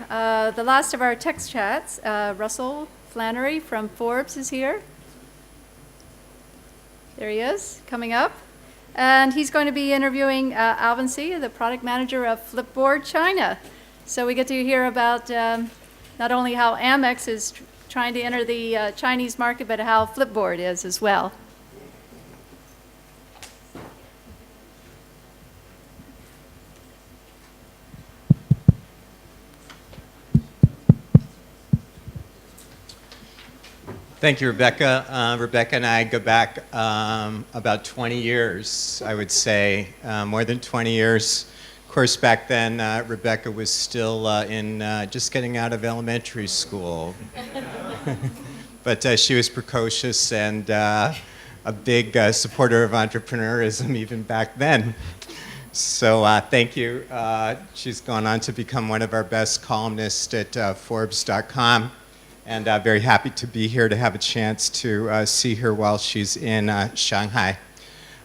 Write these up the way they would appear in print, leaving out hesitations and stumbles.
The last of our text chats, Russell Flannery from Forbes is here. There he is, coming up. And he's going to be interviewing Alvin Tse, the product manager of Flipboard China. So we get to hear about not only how Amex is trying to enter the Chinese market, but how Flipboard is as well. Thank you, Rebecca. Rebecca and I go back about 20 years, I would say, more than 20 years. Of course, back then, Rebecca was still just getting out of elementary school. But she was precocious and a big supporter of entrepreneurism even back then. So thank you. She's gone on to become one of our best columnists at Forbes.com. And very happy to be here to have a chance to see her while she's in Shanghai.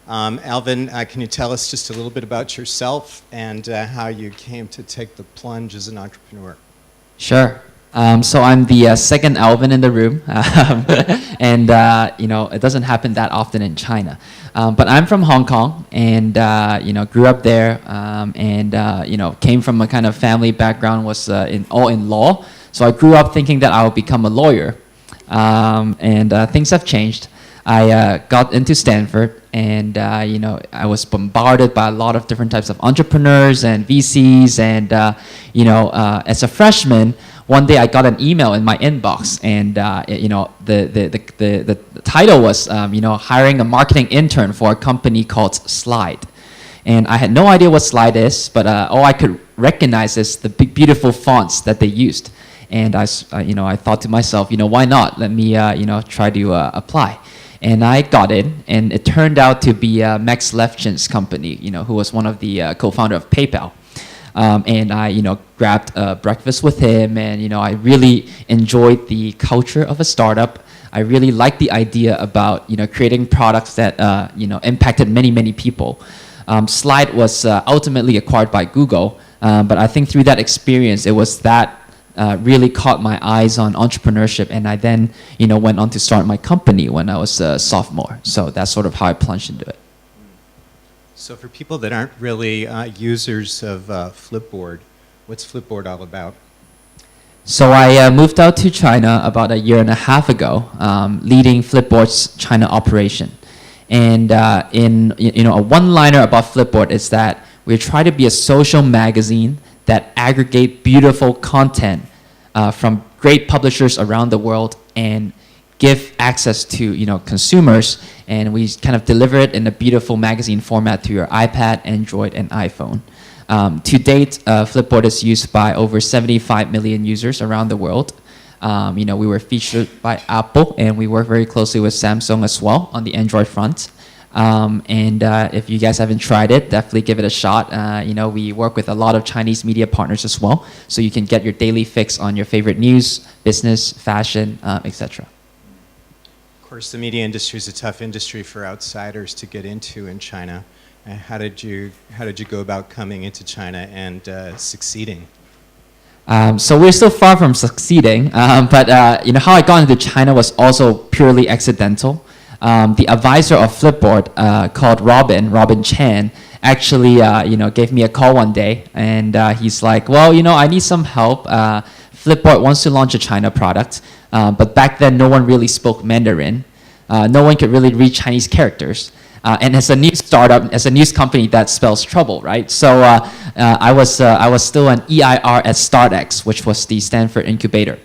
Alvin, can you tell us just a little bit about yourself and how you came to take the plunge as an entrepreneur? Sure. So I'm the second Alvin in the room, and it doesn't happen that often in China. But I'm from Hong Kong, and grew up there, and came from a kind of family background, was all in law. So I grew up thinking that I would become a lawyer, and things have changed. I got into Stanford, and I was bombarded by a lot of different types of entrepreneurs and VCs, and as a freshman, one day I got an email in my inbox, and the title was hiring a marketing intern for a company called Slide. And I had no idea what Slide is, but all I could recognize is the big, beautiful fonts that they used. And I thought to myself, why not? Let me, try to apply. And I got in, and it turned out to be Max Levchin's company, who was one of the co-founder of PayPal. And I, grabbed breakfast with him, and, I really enjoyed the culture of a startup. I really liked the idea about, creating products that, impacted many, many people. Slide was ultimately acquired by Google, but I think through that experience, it was that really caught my eyes on entrepreneurship, and I then, went on to start my company when I was a sophomore. So that's sort of how I plunged into it. So for people that aren't really users of Flipboard, what's Flipboard all about? So I moved out to China about a year and a half ago, leading Flipboard's China operation. And a one-liner about Flipboard is that we try to be a social magazine that aggregate beautiful content from great publishers around the world and give access to consumers, and we kind of deliver it in a beautiful magazine format to your iPad, Android, and iPhone. To date, Flipboard is used by over 75 million users around the world. We were featured by Apple, and we work very closely with Samsung as well on the Android front. If you guys haven't tried it, definitely give it a shot. We work with a lot of Chinese media partners as well, so you can get your daily fix on your favorite news, business, fashion, etc. Of course, the media industry is a tough industry for outsiders to get into in China. How did you go about coming into China and succeeding? So we're still far from succeeding, but how I got into China was also purely accidental. The advisor of Flipboard, called Robin Chan, actually, gave me a call one day, and he's like, well, I need some help. Flipboard wants to launch a China product, but back then no one really spoke Mandarin. No one could really read Chinese characters. And as a new startup, as a news company, that spells trouble, right? So I was still an EIR at StartX, which was the Stanford incubator.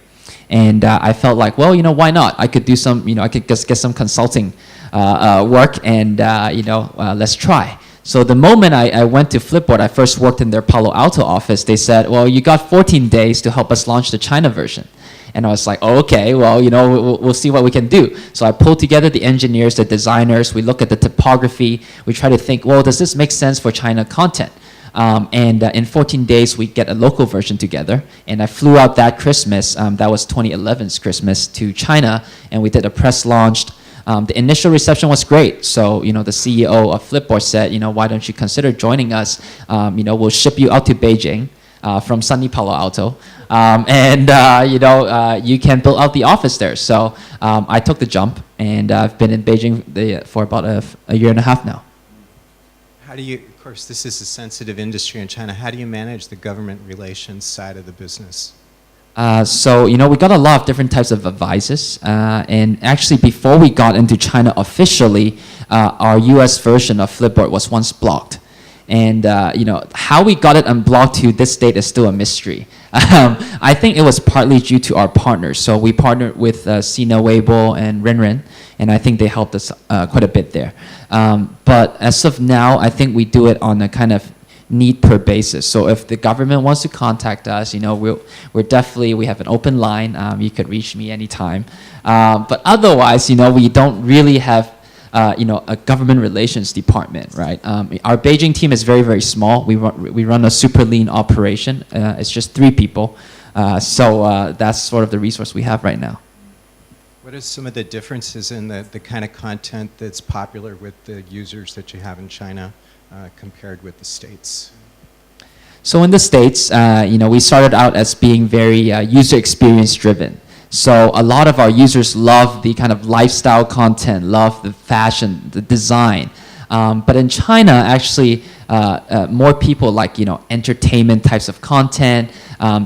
And I felt like, well, why not? I could do some, I could just get some consulting work, and let's try. So the moment I went to Flipboard, I first worked in their Palo Alto office. They said, well, you got 14 days to help us launch the China version. And I was like, oh, okay, well, we'll see what we can do. So I pulled together the engineers, the designers. We look at the typography. We try to think, well, does this make sense for China content? In 14 days, we get a local version together. And I flew out that Christmas, that was 2011's Christmas, to China. And we did a press launch. The initial reception was great. So, the CEO of Flipboard said, why don't you consider joining us? We'll ship you out to Beijing. from sunny Palo Alto, and you can build out the office there. So I took the jump, and I've been in Beijing for about a year and a half now. How do you, of course, this is a sensitive industry in China. How do you manage the government relations side of the business? So we got a lot of different types of advisors, and actually before we got into China officially, our US version of Flipboard was once blocked. And how we got it unblocked to this date is still a mystery. I think it was partly due to our partners. So we partnered with Sina Weibo and Renren, and I think they helped us quite a bit there. But as of now, I think we do it on a kind of need per basis. So if the government wants to contact us, we have an open line. You could reach me anytime. But otherwise, we don't really have a government relations department, right? Our Beijing team is very, very small. We run a super lean operation. It's just 3 people. So that's sort of the resource we have right now. What are some of the differences in the kind of content that's popular with the users that you have in China compared with the States? So in the States, we started out as being very user experience driven. So a lot of our users love the kind of lifestyle content, love the fashion, the design. But in China, actually, more people like, entertainment types of content.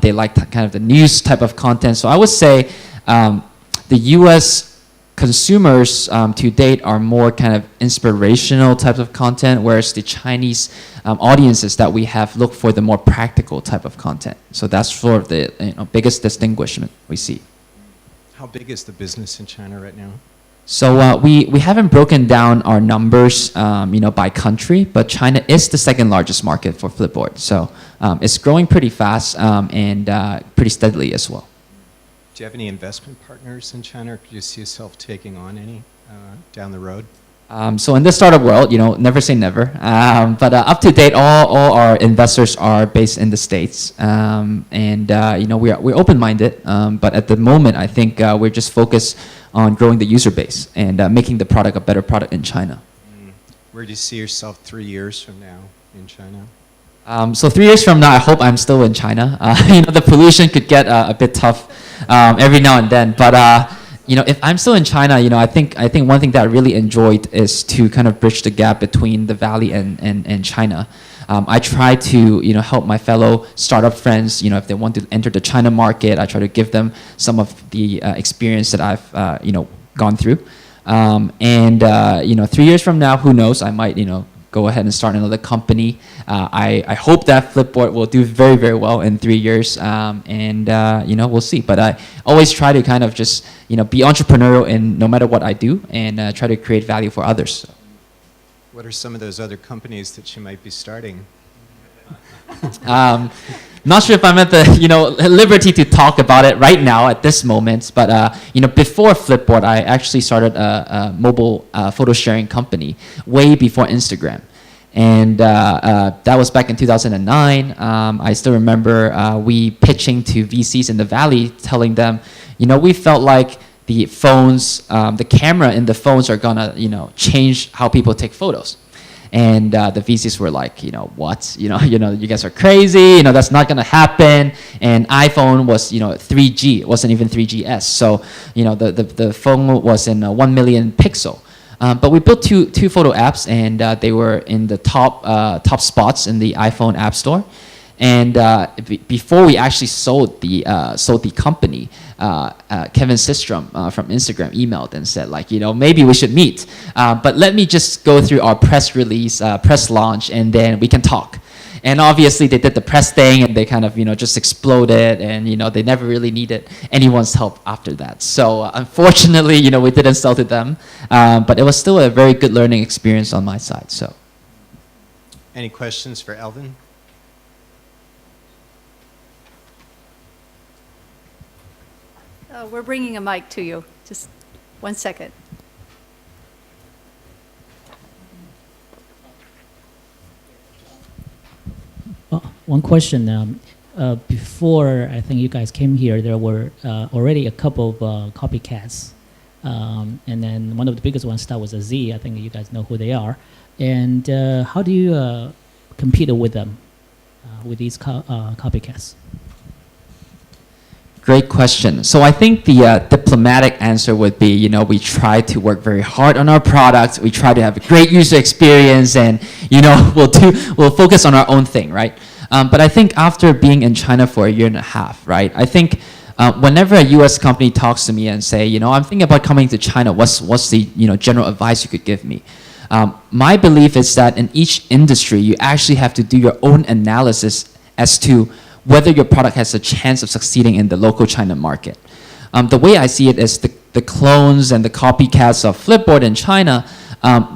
They like kind of the news type of content. So I would say the US consumers to date are more kind of inspirational types of content, whereas the Chinese audiences that we have look for the more practical type of content. So that's sort of the biggest distinguishment we see. How big is the business in China right now? So we haven't broken down our numbers, by country, but China is the second largest market for Flipboard. So it's growing pretty fast and pretty steadily as well. Do you have any investment partners in China, or do you see yourself taking on any down the road? So in this startup world, never say never. But up to date, all our investors are based in the States, we're open-minded. But at the moment, I think we're just focused on growing the user base and making the product a better product in China. Where do you see yourself 3 years from now in China? So 3 years from now, I hope I'm still in China. The pollution could get a bit tough every now and then, but. If I'm still in China, I think one thing that I really enjoyed is to kind of bridge the gap between the Valley and China. I try to help my fellow startup friends. If they want to enter the China market, I try to give them some of the experience that I've gone through. 3 years from now, who knows? I might go ahead and start another company. I hope that Flipboard will do very, very well in 3 years, we'll see. But I always try to kind of just, be entrepreneurial in no matter what I do and try to create value for others. So. What are some of those other companies that you might be starting? Not sure if I'm at the liberty to talk about it right now at this moment, but before Flipboard, I actually started a mobile photo sharing company way before Instagram, and that was back in 2009. I still remember we pitching to VCs in the Valley, telling them, we felt like the phones, the camera in the phones are gonna change how people take photos. And the VCs were like, what? You guys are crazy. That's not gonna happen. And iPhone was, 3G. It wasn't even 3GS. So, the phone was in 1 million pixel. But we built two photo apps, and they were in the top spots in the iPhone App Store. And before we actually sold the company, Kevin Systrom from Instagram emailed and said, maybe we should meet. But let me just go through our press release, press launch, and then we can talk. And obviously they did the press thing, and they kind of just exploded, and they never really needed anyone's help after that. So unfortunately, we didn't sell to them, but it was still a very good learning experience on my side. So, any questions for Alvin? We're bringing a mic to you. Just 1 second. One question. Before I think you guys came here, there were already a couple of copycats. And then one of the biggest ones started with a Z. I think you guys know who they are. And how do you compete with them? with these copycats? Great question. So I think the diplomatic answer would be, we try to work very hard on our products. We try to have a great user experience, and we'll focus on our own thing, right? But I think after being in China for a year and a half, right? I think whenever a U.S. company talks to me and say, I'm thinking about coming to China, what's the general advice you could give me? My belief is that in each industry, you actually have to do your own analysis as to whether your product has a chance of succeeding in the local China market. The way I see it is the clones and the copycats of Flipboard in China,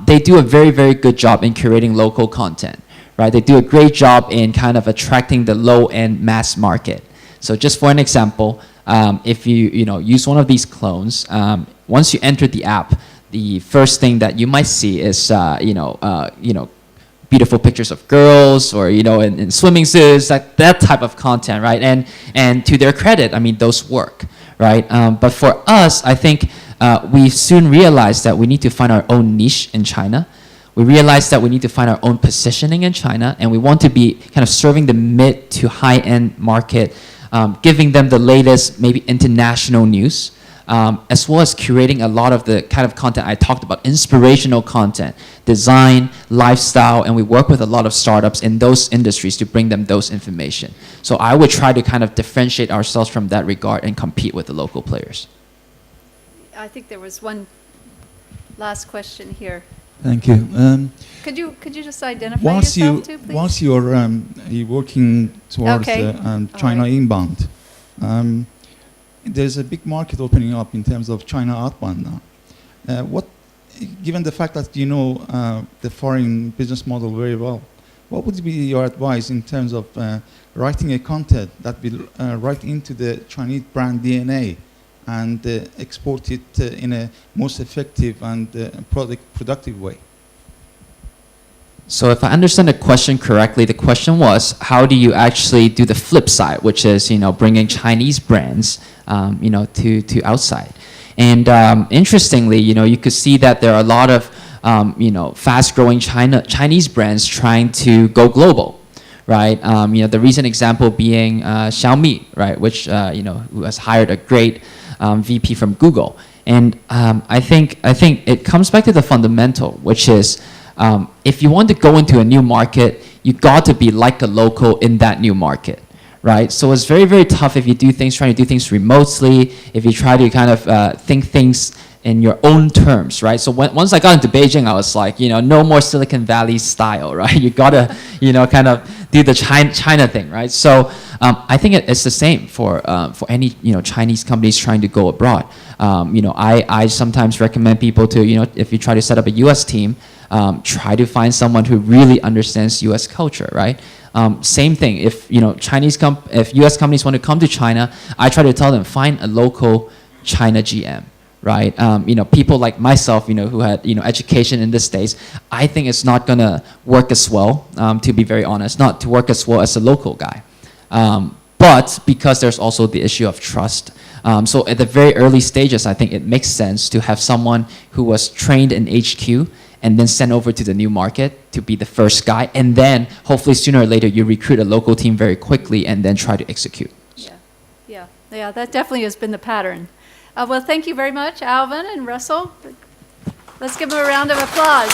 they do a very, very good job in curating local content, right? They do a great job in kind of attracting the low-end mass market. So just for an example, if you use one of these clones, once you enter the app, the first thing that you might see is beautiful pictures of girls, or in swimming suits, that type of content, right? And to their credit, I mean, those work, right? But for us, I think we soon realized that we need to find our own niche in China. We realized that we need to find our own positioning in China, and we want to be kind of serving the mid to high-end market, giving them the latest, maybe international news, as well as curating a lot of the kind of content I talked about, inspirational content, design, lifestyle, and we work with a lot of startups in those industries to bring them those information. So I would try to kind of differentiate ourselves from that regard and compete with the local players. I think there was one last question here. Thank you. Could you just identify yourself too, please? Once you're working towards China right. inbound, there's a big market opening up in terms of China outbound now. Given the fact that you know the foreign business model very well, what would be your advice in terms of writing a content that will write into the Chinese brand DNA and export it in a most effective and productive way? So if I understand the question correctly, the question was, how do you actually do the flip side, which is, bringing Chinese brands, to outside? And interestingly, you could see that there are a lot of, fast-growing Chinese brands trying to go global, right? The recent example being Xiaomi, right, which, who has hired a great VP from Google. And I think it comes back to the fundamental, which is, if you want to go into a new market, you got to be like a local in that new market, right? So it's very, very tough if you trying to do things remotely, if you try to kind of think things in your own terms, right? So once I got into Beijing, I was like, no more Silicon Valley style, right? You gotta, kind of do the China thing, right? So I think it's the same for any, Chinese companies trying to go abroad. I sometimes recommend people to, if you try to set up a U.S. team, try to find someone who really understands U.S. culture, right? Same thing. If if U.S. companies want to come to China, I try to tell them find a local China GM, right? People like myself, who had education in the States, I think it's not gonna work as well. To be very honest, not to work as well as a local guy. But because there's also the issue of trust. So at the very early stages, I think it makes sense to have someone who was trained in HQ and then sent over to the new market to be the first guy. And then hopefully sooner or later, you recruit a local team very quickly and then try to execute. Yeah, that definitely has been the pattern. Well, thank you very much, Alvin and Russell. Let's give them a round of applause.